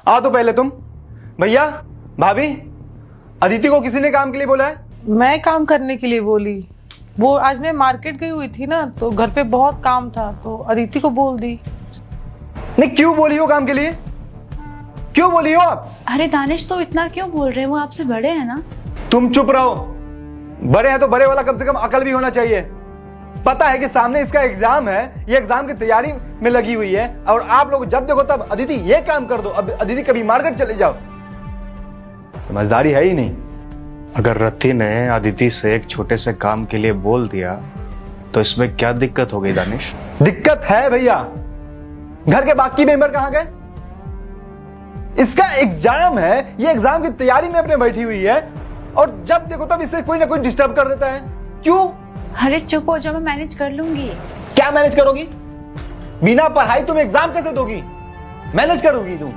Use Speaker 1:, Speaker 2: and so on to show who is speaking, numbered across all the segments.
Speaker 1: आओ तो पहले तुम। भैया, भाभी, अदिति को किसी ने काम के लिए बोला है?
Speaker 2: मैं काम करने के लिए बोली। वो आज मैं मार्केट गई हुई थी ना, तो घर पे बहुत काम था तो अदिति को बोल दी।
Speaker 1: नहीं, क्यों बोली हो काम के लिए? क्यों बोली हो आप?
Speaker 3: अरे दानिश, तो इतना क्यों बोल रहे हैं? वो आपसे बड़े हैं ना।
Speaker 1: तुम चुप रहो। बड़े हैं तो बड़े वाला कम से कम अकल भी होना चाहिए। पता है कि सामने इसका एग्जाम है, ये एग्जाम की तैयारी में लगी हुई है, और आप लोग जब देखो तब अदिति ये काम कर दो, अब अदिति कभी मार्केट चले जाओ। समझदारी है ही नहीं।
Speaker 4: अगर रति ने अदिति से एक छोटे से काम के लिए बोल दिया तो इसमें क्या दिक्कत हो गई दानिश?
Speaker 1: दिक्कत है भैया। घर के बाकी मेंबर कहां गए? इसका एग्जाम है, ये एग्जाम की तैयारी में अपने बैठी हुई है, और जब देखो तब इसे कोई ना कोई डिस्टर्ब कर देता है। क्यों?
Speaker 3: अरे चुप हो जाओ, मैं मैनेज कर लूंगी।
Speaker 1: क्या मैनेज करोगी? बिना पढ़ाई तुम एग्जाम कैसे दोगी? मैनेज करोगी तुम?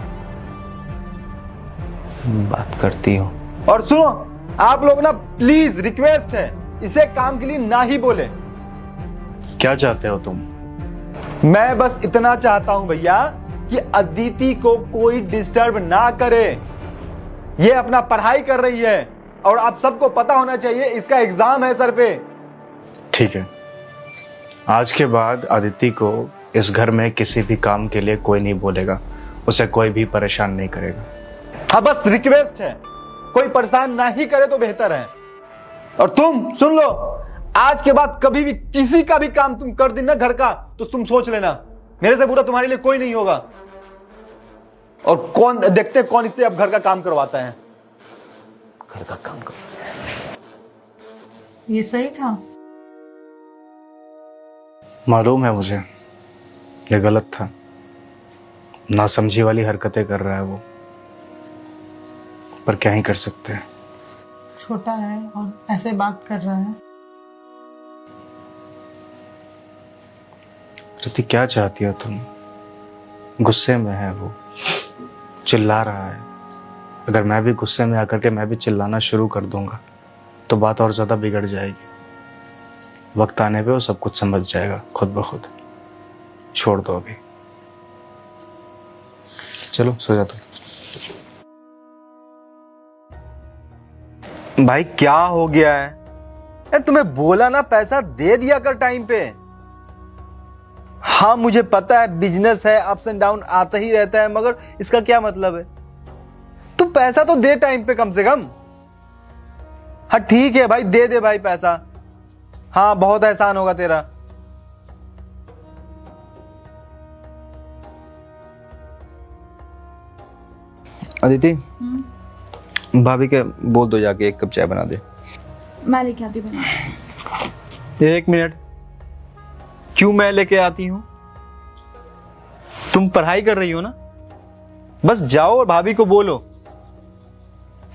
Speaker 1: बात करती हो। और सुनो, आप लोग ना प्लीज रिक्वेस्ट है, इसे काम के लिए ना ही बोले।
Speaker 4: क्या चाहते हो तुम?
Speaker 1: मैं बस इतना चाहता हूं भैया कि अदिति को कोई डिस्टर्ब ना करे। ये अपना पढ़ाई कर रही है, और आप सबको पता होना चाहिए इसका एग्जाम है सर पे।
Speaker 4: ठीक है, आज के बाद अदिति को इस घर में किसी भी काम के लिए कोई नहीं बोलेगा, उसे कोई भी परेशान नहीं करेगा।
Speaker 1: हाँ, बस रिक्वेस्ट है, कोई परेशान ना ही करे तो बेहतर है। और तुम सुन लो, आज के बाद कभी भी किसी का भी काम तुम कर देना घर का, तो तुम सोच लेना मेरे से बुरा तुम्हारे लिए कोई नहीं होगा। और कौन देखते कौन इससे अब घर का काम करवाता है। घर का काम करवाता है।
Speaker 2: ये सही था।
Speaker 4: मालूम है मुझे ये गलत था, नासमझी वाली हरकतें कर रहा है वो, पर क्या ही कर सकते हैं।
Speaker 2: छोटा है और ऐसे बात कर रहा है।
Speaker 4: रिति, क्या चाहती हो तुम? गुस्से में है वो, चिल्ला रहा है। अगर मैं भी गुस्से में आकर के मैं भी चिल्लाना शुरू कर दूंगा तो बात और ज्यादा बिगड़ जाएगी। वक्त आने पे वो सब कुछ समझ जाएगा खुद ब खुद। छोड़ दो अभी, चलो सो जाता।
Speaker 1: भाई क्या हो गया है यार? तुम्हें बोला ना पैसा दे दिया कर टाइम पे। हाँ मुझे पता है बिजनेस है, अप्स एंड डाउन आता ही रहता है, मगर इसका क्या मतलब है? तू पैसा तो दे टाइम पे कम से कम। हाँ ठीक है भाई, दे दे भाई पैसा। हाँ बहुत एहसान होगा तेरा। अदिति, भाभी के बोल दो जाके एक कप चाय बना दे।
Speaker 3: मैं लेके आती हूँ बना।
Speaker 1: एक मिनट, क्यों मैं लेके आती हूं? तुम पढ़ाई कर रही हो ना, बस जाओ और भाभी को बोलो।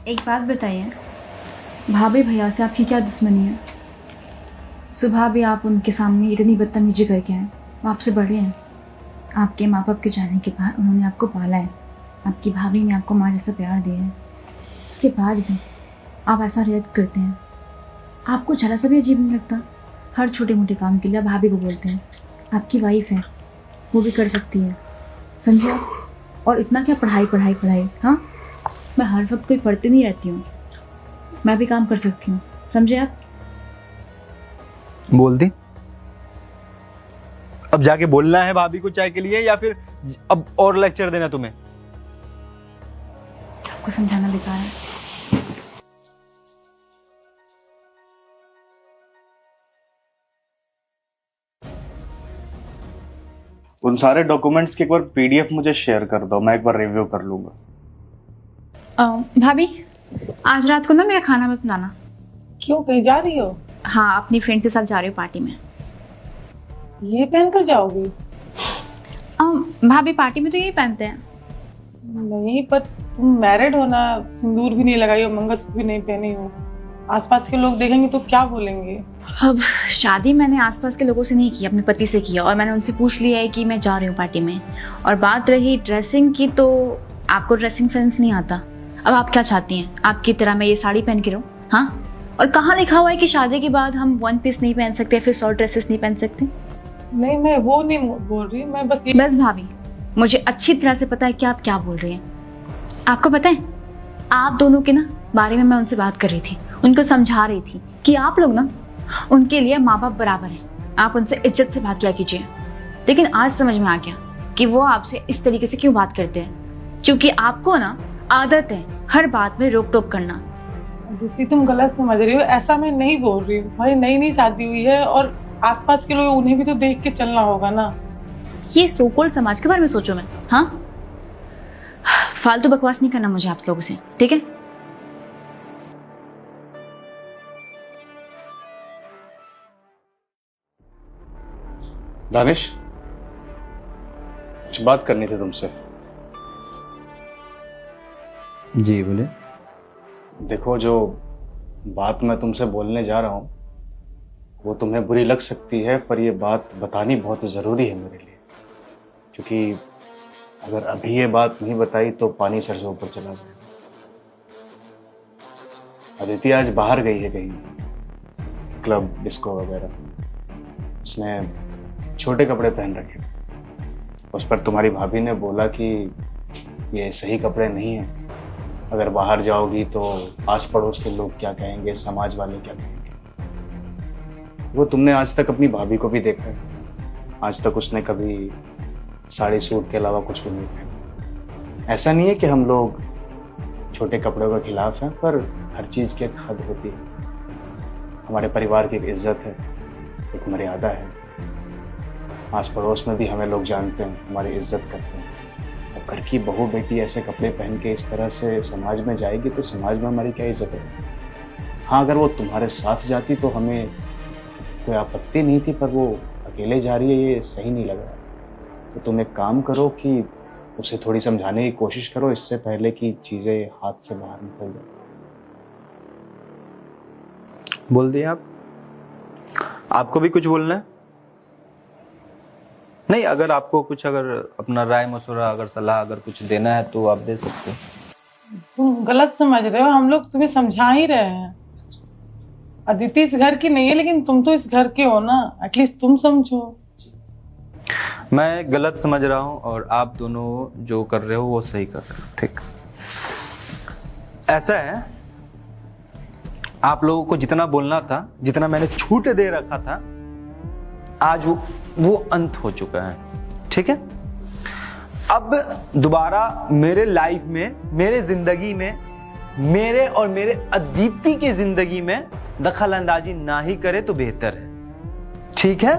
Speaker 3: एक बात बताइए, भाभी भैया से आपकी क्या दुश्मनी है? सुबह भी आप उनके सामने इतनी बदतमीजी करके हैं। वो आपसे बड़े हैं। आपके माँ बाप के जाने के बाद उन्होंने आपको पाला है। आपकी भाभी ने आपको माँ जैसा प्यार दिया है। उसके बाद भी आप ऐसा रिएक्ट करते हैं। आपको जरा सा भी अजीब नहीं लगता? हर छोटे मोटे काम के लिए आप भाभी को बोलते हैं। आपकी वाइफ है, वो भी कर सकती है, समझे आप? और इतना क्या पढ़ाई पढ़ाई पढ़ाई? हाँ, मैं हर वक्त कोई पढ़ती नहीं रहती हूँ, मैं भी काम कर सकती हूँ, समझे आप?
Speaker 1: बोल दी। अब जाके बोलना है भाभी को चाय के लिए, या फिर अब और लेक्चर देना तुम्हें?
Speaker 3: आपको समझाना बेकार है।
Speaker 4: उन सारे डॉक्यूमेंट्स की एक बार पीडीएफ मुझे शेयर कर दो, मैं एक बार रिव्यू कर लूंगा।
Speaker 3: भाभी, आज रात को ना मेरा खाना मत बनाना।
Speaker 2: क्यों, कहीं जा रही हो?
Speaker 3: हाँ, अपनी फ्रेंड के साथ जा रही हूँ पार्टी में।
Speaker 2: ये पहन कर जाओगी?
Speaker 3: भाभी पार्टी में तो यही पहनते हैं।
Speaker 2: नहीं, पर तुम मैरिड हो ना, सिंदूर भी नहीं लगाई हो, मंगलसूत्र भी नहीं पहनी हो। आसपास के लोग देखेंगे तो क्या बोलेंगे?
Speaker 3: अब शादी मैंने आसपास के लोगों से नहीं की, अपने पति से किया, और मैंने उनसे पूछ लिया है कि मैं जा रही हूँ पार्टी में। और बात रही ड्रेसिंग की, तो आपको ड्रेसिंग सेंस नहीं आता। अब आप क्या चाहती हैं? आपकी तरह मैं ये साड़ी पहन के रहूँ? हाँ, और कहाँ लिखा हुआ है कि शादी के बाद हम वन पीस नहीं पहन सकते, फिर शॉर्ट ड्रेसेस नहीं पहन सकते?
Speaker 2: नहीं, मैं वो नहीं बोल रही, मैं बस
Speaker 3: भाभी, मुझे अच्छी तरह से पता है कि आप क्या बोल रही हैं। आपको पता है, आप दोनों के ना बारे में मैं उनसे बात कर रही थी, उनको समझा रही थी कि आप लोग ना उनके लिए माँ बाप बराबर हैं, आप उनसे इज्जत से बात किया कीजिए। लेकिन आज समझ में आ गया कि वो आपसे इस तरीके से क्यों बात करते हैं, क्योंकि आपको ना आदत है हर बात में रोक टोक करना।
Speaker 2: अदिति तुम गलत समझ रही हो, ऐसा मैं नहीं बोल रही हूँ। भाई नई नई शादी हुई है और आसपास के लोग, उन्हें भी तो देख के चलना होगा ना।
Speaker 3: ये सोकोल समाज के बारे में सोचो मैं, हाँ? फालतू बकवास नहीं करना मुझे आप लोगों से, ठीक है?
Speaker 4: दानिश, कुछ बात करनी थी तुमसे।
Speaker 1: जी बोले।
Speaker 4: देखो, जो बात मैं तुमसे बोलने जा रहा हूँ वो तुम्हें बुरी लग सकती है, पर ये बात बतानी बहुत ज़रूरी है मेरे लिए, क्योंकि अगर अभी ये बात नहीं बताई तो पानी सर से ऊपर चला जाएगा। अदिति आज बाहर गई है कहीं, क्लब डिस्को वगैरह। उसने छोटे कपड़े पहन रखे, उस पर तुम्हारी भाभी ने बोला कि ये सही कपड़े नहीं हैं, अगर बाहर जाओगी तो आस पड़ोस के लोग क्या कहेंगे, समाज वाले क्या कहेंगे। वो तुमने आज तक अपनी भाभी को भी देखा है, आज तक उसने कभी साड़ी सूट के अलावा कुछ भी नहीं पहना। ऐसा नहीं है कि हम लोग छोटे कपड़ों के खिलाफ हैं, पर हर चीज़ की एक हद होती है। हमारे परिवार की एक इज्जत है, एक मर्यादा है। आस पड़ोस में भी हमें लोग जानते हैं, हमारी इज्जत करते हैं। अब घर की बहू बेटी ऐसे कपड़े पहन के इस तरह से समाज में जाएगी तो समाज में हमारी क्या इज्जत है। हाँ, अगर वो तुम्हारे साथ जाती तो हमें कोई आपत्ति नहीं थी, पर वो अकेले जा रही है, ये सही नहीं लग रहा। तो तुम एक काम करो कि उसे थोड़ी समझाने की कोशिश करो, इससे पहले कि चीजें हाथ से बाहर निकल जाए।
Speaker 1: बोल दिए आप? आपको भी कुछ बोलना है? नहीं, अगर आपको कुछ, अगर अपना राय मशवरा, अगर सलाह, अगर कुछ देना है तो आप दे सकते हो।
Speaker 2: तुम गलत समझ रहे हो, हम लोग तुम्हें समझा ही रहे हैं। अदिति इस घर की नहीं है, लेकिन तुम तो इस घर के हो ना, एटलीस्ट तुम समझो।
Speaker 1: मैं गलत समझ रहा हूं और आप दोनों जो कर रहे हो वो सही कर रहे हो, ठीक? ऐसा है, आप लोगों को जितना बोलना था, जितना मैंने छूट दे रखा था, आज वो अंत हो चुका है, ठीक है? अब दोबारा मेरे लाइफ में, मेरे जिंदगी में, मेरे और मेरे अदिति की जिंदगी में दखल अंदाजी ना ही करे तो बेहतर है, ठीक है?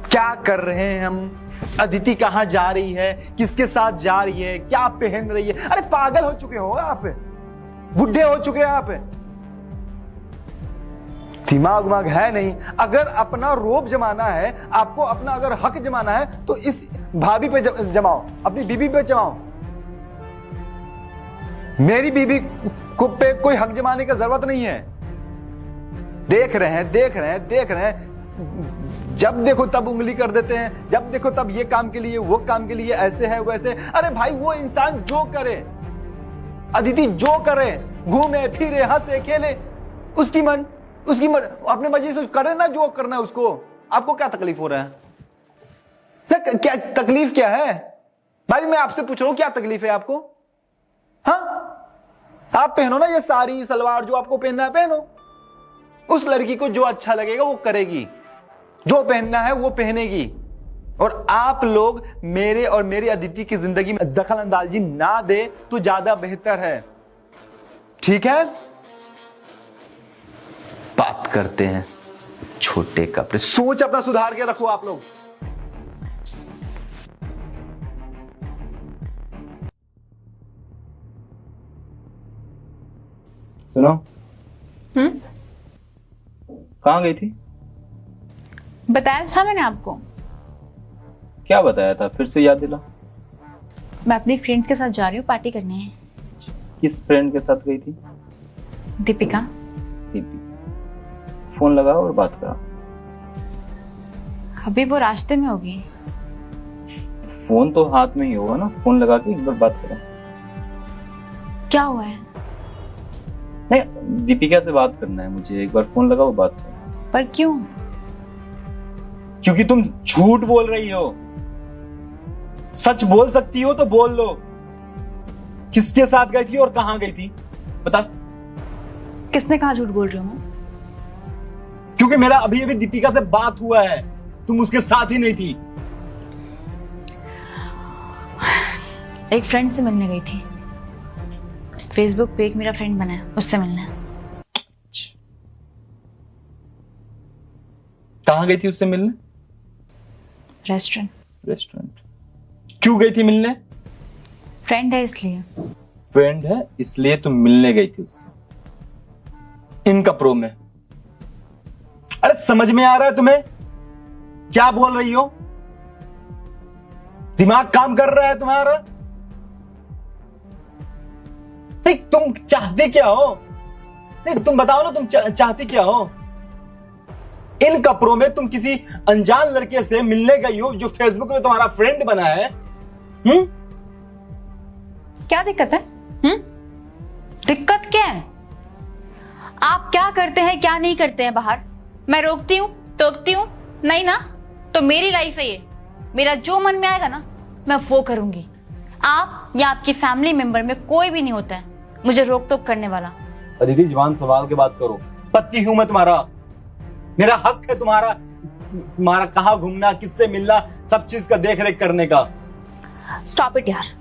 Speaker 1: क्या कर रहे हैं हम, अदिति कहां जा रही है, किसके साथ जा रही है, क्या पहन रही है? अरे पागल हो चुके हो आप, बुढ़े हो चुके हैं आप, दिमाग उमाग है नहीं। अगर अपना रोब जमाना है, आपको अपना अगर हक जमाना है तो इस भाभी पे जमाओ, अपनी बीबी पे जमाओ। मेरी बीबी को पे कोई हक जमाने की जरूरत नहीं है। देख रहे हैं, जब देखो तब उंगली कर देते हैं, जब देखो तब ये काम के लिए, वो काम के लिए, ऐसे है वैसे। अरे भाई, वो इंसान जो करे, अदिति जो करे, घूमे फिरे, हंसे खेले, उसकी अपने मर्जी से करे ना, जो करना है उसको। आपको क्या तकलीफ हो रहा है? क्या तकलीफ क्या है भाई? मैं आपसे पूछ रहा हूं, क्या तकलीफ है आपको? हाँ, आप पहनो ना ये साड़ी सलवार, जो आपको पहनना है पहनो। उस लड़की को जो अच्छा लगेगा वो करेगी, जो पहनना है वो पहनेगी। और आप लोग मेरे और मेरी अदिति की जिंदगी में दखल अंदाजी ना दे तो ज्यादा बेहतर है, ठीक है? बात करते हैं छोटे कपड़े। सोच अपना सुधार के रखो आप लोग।
Speaker 5: सुनो, कहाँ गई थी?
Speaker 3: बताया था मैंने आपको।
Speaker 5: क्या बताया था, फिर से याद दिला।
Speaker 3: मैं अपनी फ्रेंड्स के साथ जा रही हूँ, पार्टी करने है।
Speaker 5: किस फ्रेंड के साथ गई थी?
Speaker 3: दीपिका।
Speaker 5: दीपी। फोन लगाओ और बात करो।
Speaker 3: अभी वो रास्ते में होगी।
Speaker 5: फोन तो हाथ में ही होगा ना, फोन लगा के एक बार बात करो।
Speaker 3: क्या हुआ है?
Speaker 5: नहीं, दीपिका से बात करना है मुझे, एक बार फोन लगाओ, बात करो।
Speaker 3: पर क्यों?
Speaker 5: क्योंकि तुम झूठ बोल रही हो। सच बोल सकती हो तो बोल लो।
Speaker 1: किसके साथ गई थी और कहां गई थी? बता।
Speaker 3: किसने कहा झूठ बोल रही हूँ मैं?
Speaker 1: क्योंकि मेरा अभी अभी दीपिका से बात हुआ है, तुम उसके साथ ही नहीं थी।
Speaker 3: एक फ्रेंड से मिलने गई थी। फेसबुक पे एक मेरा फ्रेंड बना है, उससे मिलने।
Speaker 1: कहां गई थी उससे मिलने?
Speaker 3: रेस्टोरेंट।
Speaker 1: क्यों गई थी मिलने?
Speaker 3: फ्रेंड है इसलिए।
Speaker 1: फ्रेंड है इसलिए तुम मिलने गई थी उससे इन कपड़ों में? अरे समझ में आ रहा है तुम्हें क्या बोल रही हो? दिमाग काम कर रहा है तुम्हारा? नहीं, तुम चाहते क्या हो? नहीं, तुम बताओ ना, तुम चाहते क्या हो? इन कपड़ों में तुम किसी अनजान लड़के से मिलने गई हो जो फेसबुक में तुम्हारा फ्रेंड बना है।
Speaker 3: क्या दिक्कत है? दिक्कत क्या है? आप क्या करते हैं क्या नहीं करते हैं बाहर? मैं रोकती हूँ टोकती हूँ? नहीं ना। तो मेरी लाइफ है ये, मेरा जो मन में आएगा ना मैं वो करूंगी। आप या आपकी फैमिली मेंबर में कोई भी नहीं होता है मुझे रोक टोक करने वाला।
Speaker 1: अदिति, जवान सवाल के बात करो। पति हूं मैं तुम्हारा, मेरा हक है तुम्हारा कहां घूमना, किससे मिलना, सब चीज का देख रेख करने का।
Speaker 3: स्टॉप इट यार।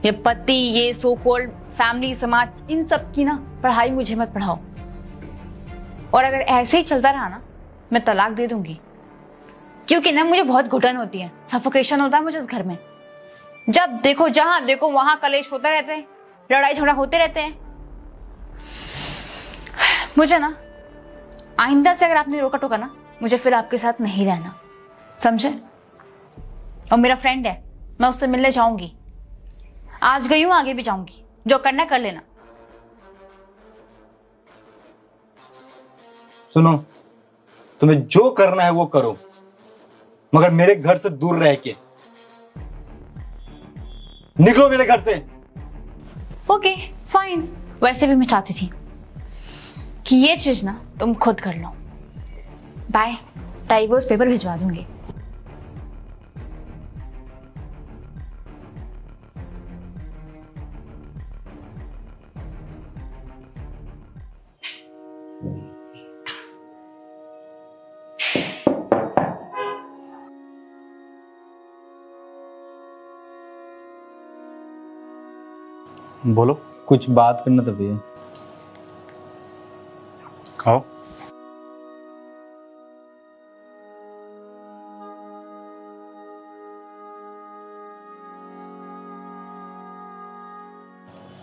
Speaker 3: ये पति, ये सो कॉल्ड फैमिली, समाज, इन सब की ना पढ़ाई मुझे मत पढ़ाओ। और अगर ऐसे ही चलता रहा ना मैं तलाक दे दूंगी। क्योंकि ना मुझे बहुत घुटन होती है, सफोकेशन होता है मुझे इस घर में। जब देखो जहां देखो वहां कलेश होते रहते हैं, लड़ाई झगड़ा होते रहते हैं। मुझे ना आइंदा से अगर आपने रोका टोका ना मुझे फिर आपके साथ नहीं रहना, समझे? और मेरा फ्रेंड है, मैं उससे मिलने जाऊंगी। आज गई हूं, आगे भी जाऊंगी। जो करना कर लेना।
Speaker 1: सुनो, तुम्हें जो करना है वो करो, मगर मेरे घर से दूर रह के। निकलो मेरे घर से।
Speaker 3: Okay fine. वैसे भी मैं चाहती थी कि ये चीज ना तुम खुद कर लो। बाय। डाइवोर्स पेपर भिजवा दूंगी।
Speaker 4: बोलो।
Speaker 5: कुछ बात करना था भैया।
Speaker 4: आओ।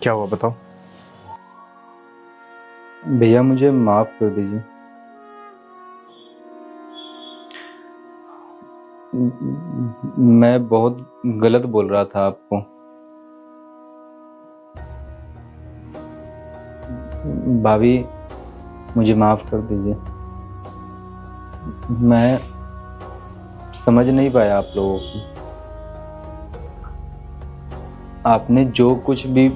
Speaker 4: क्या हुआ बताओ।
Speaker 5: भैया मुझे माफ कर दीजिए। मैं बहुत गलत बोल रहा था आपको। भाभी मुझे माफ कर दीजिए। मैं समझ नहीं पाया आप लोगों को। आपने जो कुछ भी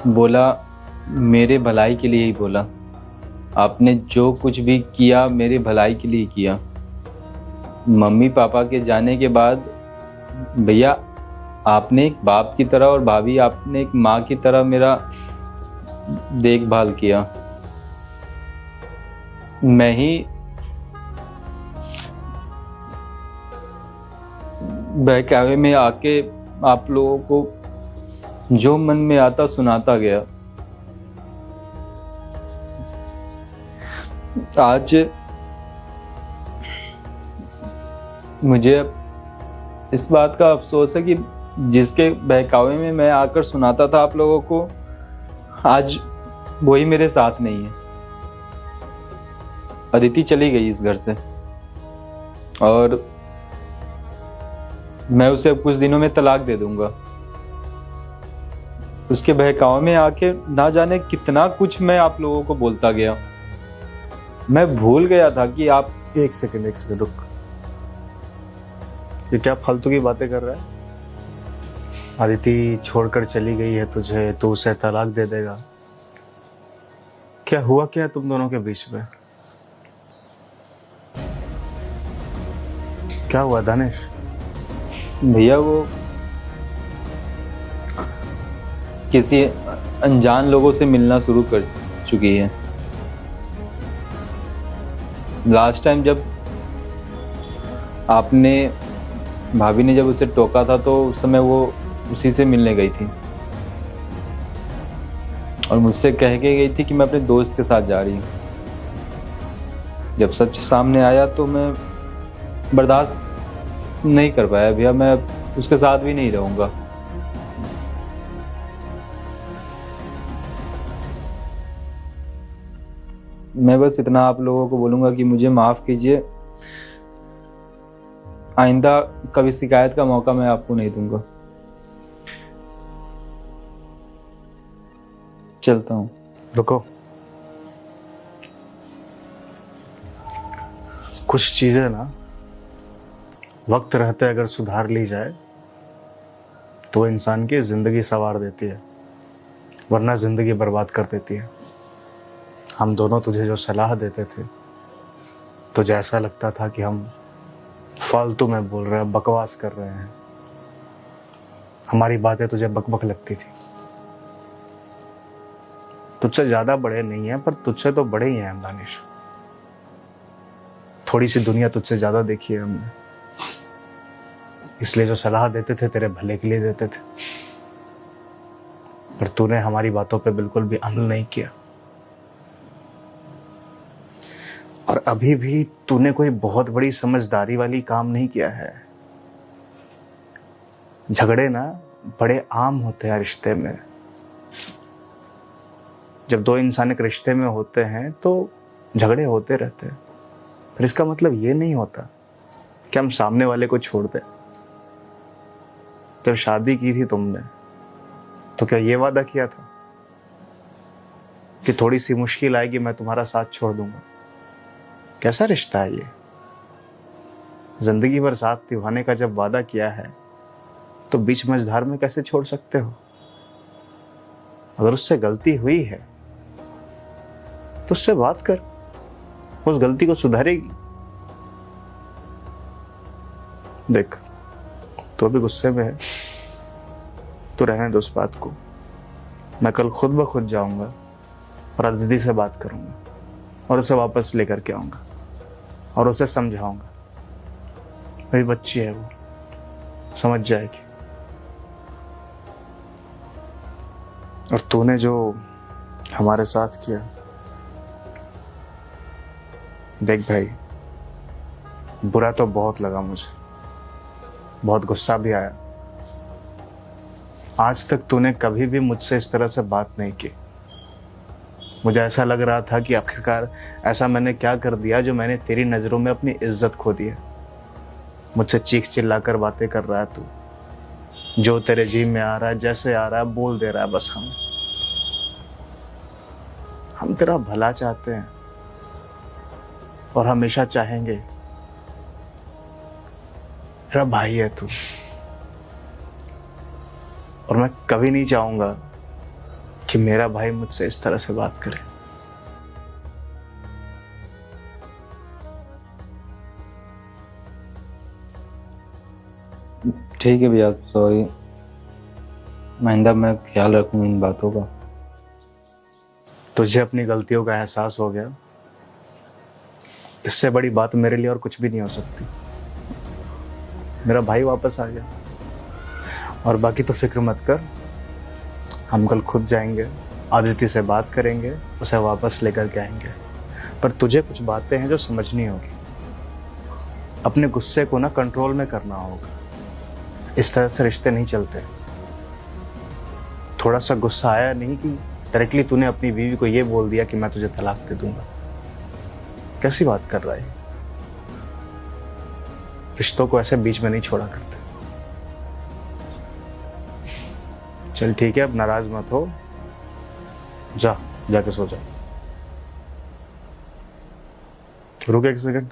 Speaker 5: बोला मेरे भलाई के लिए ही बोला। आपने जो कुछ भी किया मेरे भलाई के लिए किया। मम्मी पापा के जाने के बाद भैया आपने एक बाप की तरह और भाभी आपने एक माँ की तरह मेरा देखभाल किया। मैं ही बहकावे में आके आप लोगों को जो मन में आता सुनाता गया। आज मुझे इस बात का अफसोस है कि जिसके बहकावे में मैं आकर सुनाता था आप लोगों को, आज वही मेरे साथ नहीं है। अदिति चली गई इस घर से और मैं उसे अब कुछ दिनों में तलाक दे दूंगा। उसके बहकावे में आके ना जाने कितना कुछ मैं आप लोगों को बोलता गया। मैं भूल गया था कि आप।
Speaker 4: एक सेकंड रुक। ये क्या फालतू की बातें कर रहा है? अदिति छोड़कर चली गई है तुझे, तो उसे तलाक दे देगा? क्या हुआ क्या है तुम दोनों के बीच में? क्या हुआ दानिश?
Speaker 5: भैया वो किसी अनजान लोगों से मिलना शुरू कर चुकी है। लास्ट टाइम जब आपने भाभी ने जब उसे टोका था तो उस समय वो उसी से मिलने गई थी और मुझसे कह के गई थी कि मैं अपने दोस्त के साथ जा रही हूँ। जब सच सामने आया तो मैं बर्दाश्त नहीं कर पाया भैया, मैं उसके साथ भी नहीं रहूंगा। मैं बस इतना आप लोगों को बोलूंगा कि मुझे माफ कीजिए, आइंदा कभी शिकायत का मौका मैं आपको नहीं दूंगा। चलता हूँ।
Speaker 4: रुको, कुछ चीजें ना वक्त रहते अगर सुधार ली जाए तो इंसान की जिंदगी संवार देती है, वरना जिंदगी बर्बाद कर देती है। हम दोनों तुझे जो सलाह देते थे तो जैसा लगता था कि हम फालतू में बोल रहे हैं, बकवास कर रहे हैं। हमारी बातें तुझे बकबक लगती थी। तुझसे ज्यादा बड़े नहीं हैं, पर तुझसे तो बड़े ही हैं हम दानिश। थोड़ी सी दुनिया तुझसे ज्यादा देखी है हमने, इसलिए जो सलाह देते थे तेरे भले के लिए देते थे, पर तूने हमारी बातों पे बिल्कुल भी अमल नहीं किया। और अभी भी तूने कोई बहुत बड़ी समझदारी वाली काम नहीं किया है। झगड़े ना बड़े आम होते हैं रिश्ते में। जब दो इंसान एक रिश्ते में होते हैं तो झगड़े होते रहते हैं, पर इसका मतलब ये नहीं होता कि हम सामने वाले को छोड़ दें। जब शादी की थी तुमने तो क्या ये वादा किया था कि थोड़ी सी मुश्किल आएगी मैं तुम्हारा साथ छोड़ दूंगा? कैसा रिश्ता है ये? जिंदगी भर साथ निभाने का जब वादा किया है तो बीच मझधार में कैसे छोड़ सकते हो? अगर उससे गलती हुई है तो उससे बात कर, उस गलती को सुधारेगी। देख, तो अभी गुस्से में है तो रहने दो उस बात को। मैं कल खुद ब खुद जाऊंगा और अदिति से बात करूंगा और उसे वापस लेकर के आऊंगा और उसे समझाऊंगा। मेरी बच्ची है, वो समझ जाएगी। और तूने जो हमारे साथ किया, देख भाई, बुरा तो बहुत लगा मुझे, बहुत गुस्सा भी आया। आज तक तूने कभी भी मुझसे इस तरह से बात नहीं की। मुझे ऐसा लग रहा था कि आखिरकार ऐसा मैंने क्या कर दिया जो मैंने तेरी नजरों में अपनी इज्जत खो दी है। मुझसे चीख चिल्ला कर बातें कर रहा है तू, जो तेरे जी में आ रहा है, जैसे आ रहा है बोल दे रहा है। बस हम तेरा भला चाहते हैं और हमेशा चाहेंगे। तेरा भाई है तू, और मैं कभी नहीं चाहूंगा कि मेरा भाई मुझसे इस तरह से बात करे।
Speaker 5: ठीक है भैया, सॉरी। आइंदा मैं ख्याल रखूंगा इन बातों का।
Speaker 4: तुझे अपनी गलतियों का एहसास हो गया, इससे बड़ी बात मेरे लिए और कुछ भी नहीं हो सकती। मेरा भाई वापस आ गया, और बाकी तो फिक्र मत कर। हम कल खुद जाएंगे, आदित्य से बात करेंगे, उसे वापस लेकर के आएंगे। पर तुझे कुछ बातें हैं जो समझनी होगी। अपने गुस्से को ना कंट्रोल में करना होगा। इस तरह से रिश्ते नहीं चलते। थोड़ा सा गुस्सा आया नहीं कि डायरेक्टली तूने अपनी बीवी को ये बोल दिया कि मैं तुझे तलाक दे दूंगा। कैसी बात कर रहा है? रिश्तों को ऐसे बीच में नहीं छोड़ा करते। चल ठीक है, अब नाराज मत हो, जाके सो जा। रुक एक सेकंड।